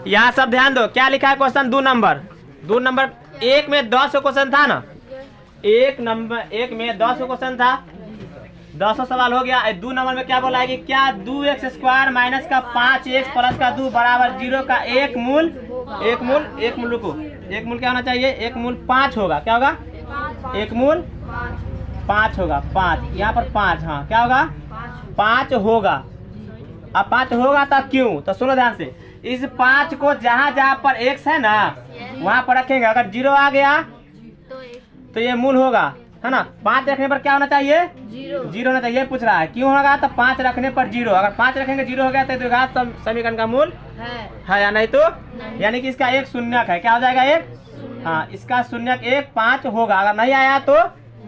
यहाँ सब ध्यान दो, क्या लिखा है क्वेश्चन 2 नंबर 1 में 10 क्वेश्चन था ना, 1 में 10 क्वेश्चन था, 10 सवाल हो गया। 2 नंबर में क्या बोला है कि क्या 2x² माइनस का 5x प्लस का 2 बराबर 0 का एक मूल रुको, एक मूल क्या होना चाहिए, एक मूल 5 होगा। क्या होगा, एक मूल 5 होगा, 5 यहाँ पर 5, हाँ क्या होगा 5 होगा। अब 5 होगा तो क्यों, तो सुनो ध्यान से, इस 5 को जहाँ जहाँ पर x है ना वहाँ पर रखेंगे। अगर 0 आ गया तो ये मूल होगा, है ना। 5 रखने पर क्या होना चाहिए, 0 होना चाहिए। पूछ रहा है क्यों होगा, तो 5 रखने पर 0, अगर 5 रखेंगे 0 हो गया तो समीकरण का मूल है या नहीं, तो यानी कि इसका एक शून्यक है। क्या हो जाएगा, एक, हाँ इसका शून्यक 1 5 होगा। अगर नहीं आया तो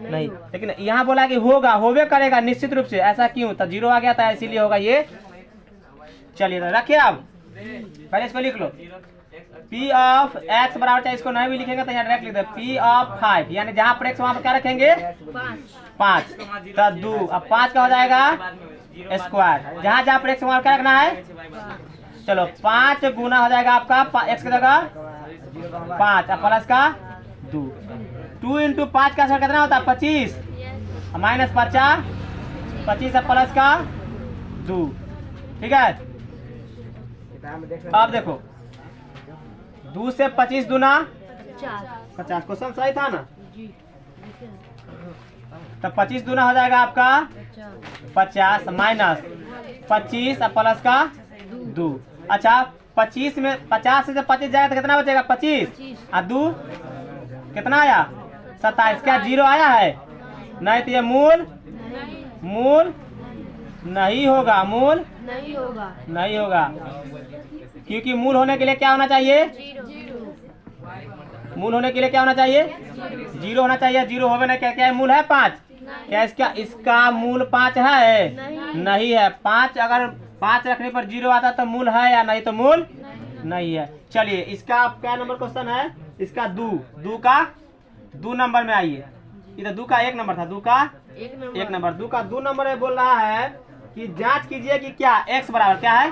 नहीं, लेकिन यहाँ बोला कि होगा, होवे करेगा निश्चित रूप से। ऐसा क्यों, तो 0 आ गया था इसीलिए होगा ये। चलिए रखिए, अब पहले इसको लिख लो, P ऑफ x बराबर, चाहे इसको नहीं भी लिखेंगे तो यहाँ डायरेक्ट लिख दे P ऑफ 5, यानी जहाँ पर x वहाँ पर क्या रखेंगे 5, तो 2, अब 5 का हो जाएगा स्क्वायर, जहाँ जहाँ पर x वहाँ क्या रखना है। चलो 5 गुना हो जाएगा आपका x की जगह 5 और प्लस का 2, 2 इंटू 5 का स्क्वायर कितना होता है 25, माइनस 25 और प्लस का 2, ठीक है। अब देखो 2 से 25 दूना 50, क्वेश्चन सही था ना। तो 25 दूना हो जाएगा आपका 50 माइनस 25 और प्लस का 2। अच्छा 25 में 50 से 25 जाएगा तो कितना बचेगा 25 और 2 कितना आया 27। क्या 0 आया है, नहीं तो ये मूल नहीं होगा, मूल नहीं होगा, क्योंकि मूल होने के लिए क्या होना चाहिए, मूल होने के लिए क्या होना चाहिए 0 होना चाहिए। 0 होवे ना, क्या क्या मूल है 5, क्या इसका मूल 5 है, नहीं है। 5 अगर 5 रखने पर 0 आता तो मूल है या नहीं, तो मूल नहीं है। चलिए इसका क्या नंबर क्वेश्चन है, इसका 2 का 2 नंबर में आइए, इधर 2 का 1 नंबर था, 2 का 1 नंबर, 2 का 2 नंबर में बोल रहा है कि जांच कीजिए कि क्या x बराबर क्या है,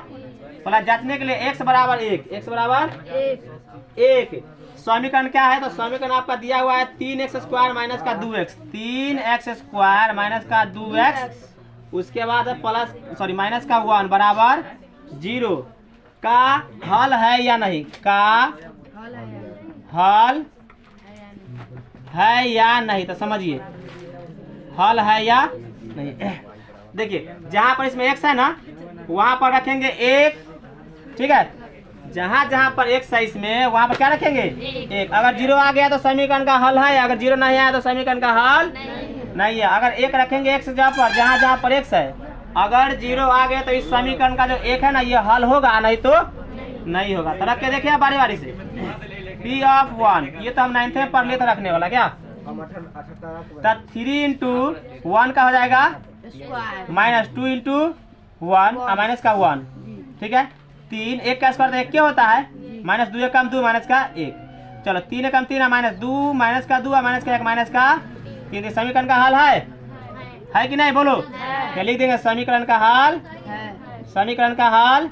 बोला जांचने के लिए x बराबर 1 समीकरण क्या है, तो समीकरण आपका दिया हुआ है 3x² माइनस का 2x, 3x² माइनस का 2x, उसके बाद प्लस माइनस का 1 बराबर 0 का हल है या नहीं, का हल है या नहीं, तो समझिए हल है या नहीं। देखिए जहां पर इसमें x है ना वहां पर रखेंगे 1, ठीक है। जहां जहां पर x है इसमें वहां पर क्या रखेंगे 1। अगर 0 आ गया तो समीकरण का हल है, अगर 0 नहीं आया तो समीकरण का हल नहीं है। अगर 1 रखेंगे x जहां जहां पर x है, अगर 0 आ गया तो इस समीकरण का जो 1 है ना ये हल होगा, नहीं तो नहीं होगा। तो रख के देखिए बारी बारी से P ऑफ 1, ये तो हम 9th में पढ़ लिए थे रखने वाला, क्या तो 3 इंटू 1 का हो जाएगा माइनस 2 इंटू 1 माइनस का 1, ठीक है। 3 1 का स्क्वायर तो 1 क्या होता है, माइनस 2 1 कम 2 माइनस का 1, चलो 3 1 कम 3 माइनस 2 माइनस का 2 माइनस का 1 माइनस का 3। समीकरण का हल है कि नहीं, बोलो क्या लिख देंगे, समीकरण का हल, समीकरण का हल,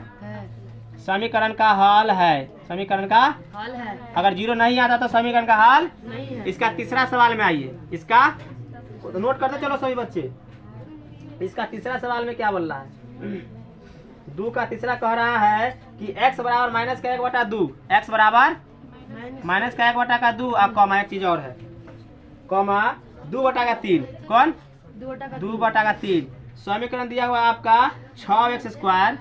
समीकरण का हल है, समीकरण का हल है। अगर 0 नहीं आता तो समीकरण का हल इसका तीसरा सवाल में आइए, इसका तो नोट करते चलो सभी बच्चे। इसका तीसरा सवाल में क्या बोल रहा है, 2 का तीसरा कह रहा है कि x बराबर माइनस का 1/2, x बराबर माइनस का 1/2 और कॉमा एक चीज और है, कॉमा 2/3, कौन 2/3। समीकरण दिया हुआ आपका 6x²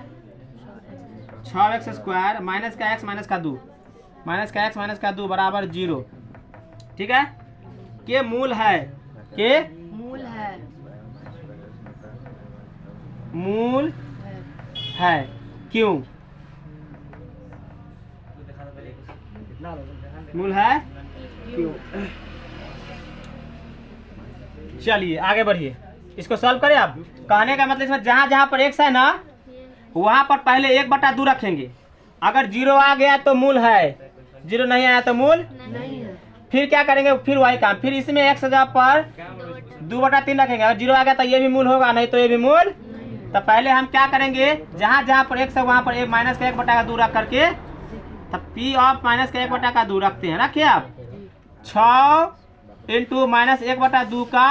माइनस का x माइनस का 2 माइनस का x माइनस का 2 बराबर 0, ठीक है। के मूल है, के मूल है, क्यों मूल है क्यों। चलिए आगे बढ़िए, इसको सॉल्व करें। आप कहने का मतलब इसमें जहां जहां पर x है ना वहां पर पहले 1/2 रखेंगे। अगर 0 आ गया तो मूल है, 0 नहीं आया तो मूल नहीं है। फिर क्या करेंगे, फिर वही काम, फिर इसमें x जगह पर 2/3 रखेंगे। अगर 0 आ गया तो ये भी मूल होगा, नहीं तो ये भी मूल। तो पहले हम क्या करेंगे, जहां जहां पर x है वहां पर माइनस का 1/2 रख करके पी ऑफ माइनस का 1 बटा 2 रखते हैं, रखिए आप 6 इंटू माइनस 1 बटा 2 का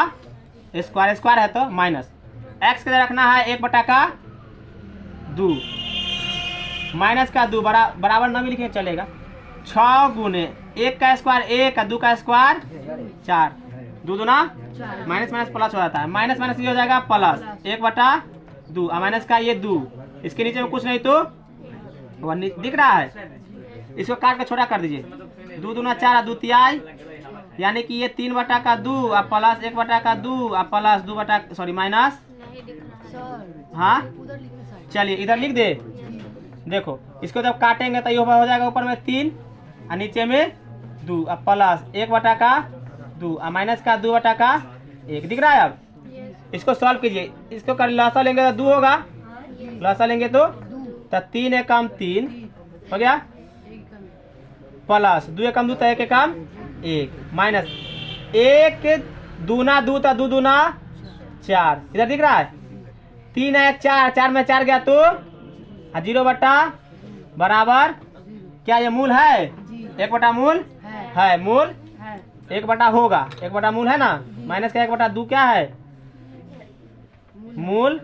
स्क्वायर, स्क्वायर है तो माइनस एक्स के रखना है 1 बटा 2 माइनस का 2 बराबर न भी लिखे चलेगा। 6 गुने 1 का स्क्वायर 1 2 का स्क्वायर 4, 2 दूना माइनस माइनस प्लस हो जाता है, माइनस माइनस ये हो जाएगा प्लस 1 बटा 2 माइनस का ये 2, इसके नीचे में कुछ नहीं तो 1 दिख रहा है, इसको काट के छोटा कर दीजिए। 2 दूना 4 2 तिहाई, यानी कि ये 3 बटा 2 और प्लस 1 बटा 2 और प्लस 2 बटा सॉरी माइनस, हाँ चलिए इधर लिख दे। देखो इसको जब काटेंगे तो ये हो जाएगा ऊपर में 3 और नीचे में 2 और प्लस 1 बटा 2 और माइनस का 2 बटा 1 दिख रहा है। अब इसको सॉल्व कीजिए, इसको कर लसा लेंगे तो 2 होगा, लसा लेंगे तो 3 एकम 3 हो गया, प्लस 2 एकम 2 तो 1 एकम 1 माइनस 1 दूना 2 तो 2 दूना 4, इधर दिख रहा है 3 1 4, 4 में 4 गया तो 0 बटा बराबर क्या ये मूल है, 1 बटा मूल है, मूल 1 बटा होगा, 1 बटा मूल है ना, माइनस का 1 बटा 2 क्या है मूल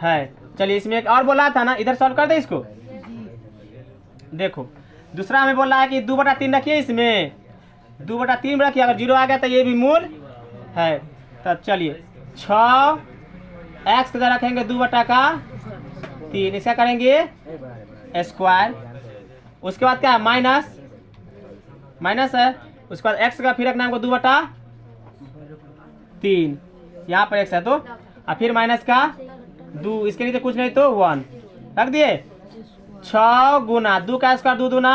है। चलिए इसमें एक और बोला था ना, इधर सॉल्व कर दे इसको। देखो दूसरा हमें बोल रहा है कि 2 बटा 3 रखिए, इसमें 2 बटा 3 रखिए, अगर 0 आ गया तो ये भी मूल है। तो चलिए 6 एक्स के रखेंगे 2 बटा 3, इसका करेंगे स्क्वायर, उसके बाद क्या है माइनस, माइनस है, उसके बाद एक्स का फिर रखना हमको 2 बटा 3, यहाँ पर एक्स है तो और फिर माइनस का 2, इसके नीचे कुछ नहीं तो 1 रख दिए। 6 गुना 2 का स्क्वायर 2 दूना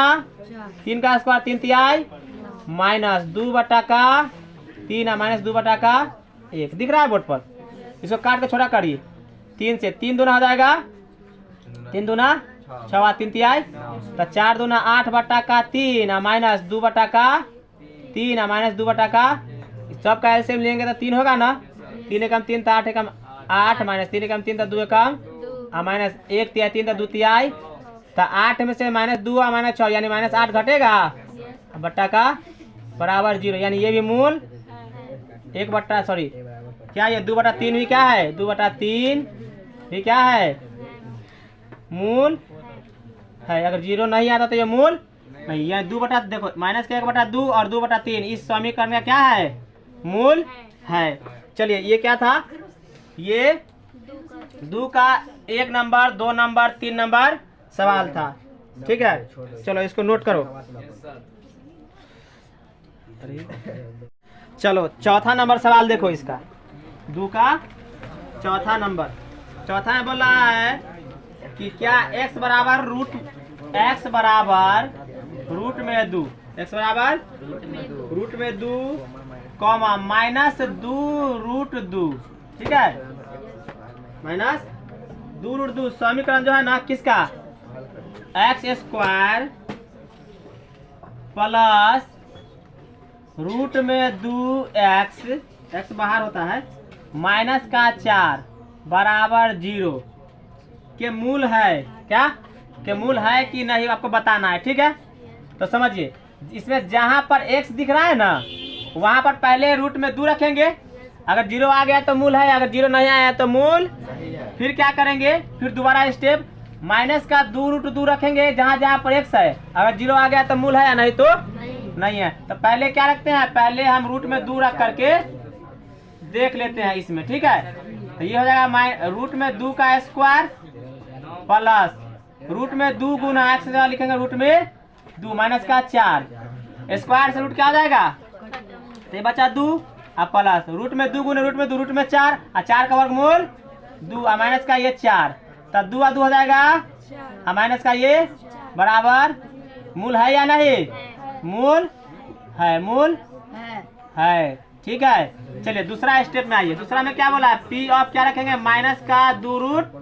3 का स्क्वायर 3 तिहाई माइनस 2 बटा 3 और माइनस 2 बटा 1 दिख रहा है बोर्ड पर, इसको काट के छोटा करिए। 3 से 3 दूना हो जाएगा, 3 दूना 6 3 तिहाई तो 4 दूना 8 बटा 3 और माइनस 2 बटा 3 और माइनस 2 बटा सब का एलसीएम लेंगे तो 3 होगा ना, 3 एकम 3 तो 8 एकम 8 माइनस 3 एकम 3 तो 2 एकम और माइनस 1 तिहाई 3 तो 2 तिहाई, तो 8 में से माइनस 2 और माइनस 6 यानी माइनस 8 घटेगा बट्टा का बराबर 0, यानी ये भी मूल 1 बट्टा सॉरी क्या ये 2 बटा 3 भी क्या है, 2 बटा 3 भी क्या है मूल है। अगर 0 नहीं आता तो ये मूल नहीं, यहाँ 2 बटा देखो माइनस का 1 बटा 2 और 2 बटा 3 इस समीकरण का क्या है मूल है। चलिए ये क्या था, ये 2 का 1 नंबर 2 नंबर 3 नंबर सवाल था, ठीक है। चलो इसको नोट करो। चलो चौथा नंबर सवाल देखो इसका, 2 का चौथा नंबर, चौथा में बोल रहा है कि क्या x बराबर रूट में 2, x बराबर रूट में 2 कॉमा माइनस 2 रूट 2, ठीक है, माइनस 2 रूट 2 समीकरण जो है ना किसका एक्स स्क्वायर प्लस रूट में 2x, x बाहर होता है, माइनस का 4 बराबर 0 के मूल है, क्या के मूल है कि नहीं आपको बताना है, ठीक है। तो समझिए इसमें जहां पर x दिख रहा है ना वहां पर पहले रूट में 2 रखेंगे, अगर 0 आ गया तो मूल है, अगर 0 नहीं आया तो मूल, फिर क्या करेंगे, फिर दोबारा स्टेप माइनस का 2 रूट 2 रखेंगे जहां जहां पर x है, अगर 0 आ गया तो मूल है या नहीं तो नहीं है। तो पहले क्या रखते हैं, पहले हम रूट में 2 रख करके देख लेते हैं इसमें, ठीक है। तो ये हो जाएगा रूट में 2 का स्क्वायर प्लस रूट में 2 गुना एक्स लिखेंगे रूट में 2 माइनस का 4 स्क्वायर से रूट क्या आ जाएगा, तो ये बचा 2 और प्लस रूट में 2 गुना रूट में 2 रूट में 4 और 4 का वर्गमूल 2 और माइनस का ये 4, तब 2 और 2 हो जाएगा और माइनस का ये बराबर मूल है या नहीं, मूल है, मूल है, ठीक है। चलिए दूसरा स्टेप में आइए, दूसरा में क्या बोला है, पी ऑफ क्या रखेंगे माइनस का 2 रूट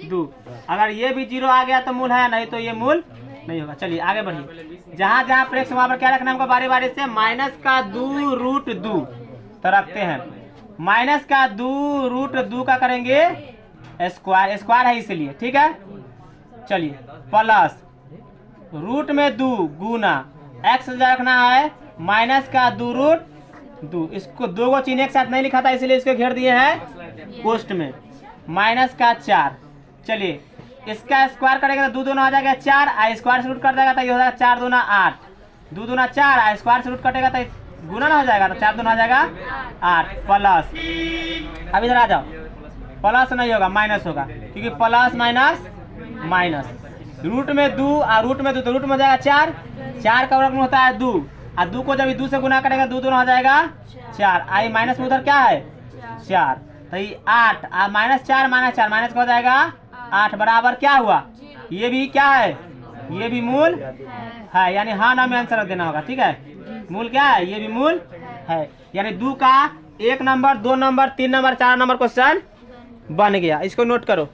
2, अगर ये भी 0 आ गया तो मूल है, नहीं तो ये मूल नहीं होगा। चलिए आगे बढ़िए, जहां जहां पर वहां पर क्या रखना है हमको बारी बारी से, माइनस का 2 रूट 2 तो रखते हैं, माइनस का 2 रूट 2 का करेंगे स्क्वायर, स्क्वायर है इसलिए, ठीक है। चलिए प्लस रूट में 2 गुना x रखना है माइनस का 2 रूट 2। इसको 2 को चिन्ह एक साथ नहीं लिखा था इसलिए इसको घेर दिए हैं कोष्ठ में। माइनस का 4, चलिए इसका स्क्वायर करेगा तो 2 दूना हो जाएगा 4, आई स्क्वायर से रूट कट जाएगा तो ये हो जाएगा 4 दूना 8, 2 दूना 4, आई स्क्वायर से रूट कटेगा तो गुना ना हो जाएगा तो 4 दूना हो जाएगा 8 प्लस। अब इधर आ जाओ, प्लस नहीं होगा माइनस होगा क्योंकि प्लस माइनस माइनस। रूट में 2 और रूट में 2 तो रूट में हो जाएगा 4, 4 का वर्गमूल होता है 2 और 2 को जब 2 से गुना करेगा 2 दूना हो जाएगा 4, आई माइनस में उधर क्या है 4, तो ये 8 और माइनस 4 माइनस 4 माइनस का हो जाएगा 8 बराबर क्या हुआ, ये भी क्या है, ये भी मूल है, यानी हाँ ना में आंसर देना होगा। ठीक है, मूल क्या है, ये भी मूल है, यानी 2 का 1 number 2 number 3 number 4 number question बन गया। इसको नोट करो।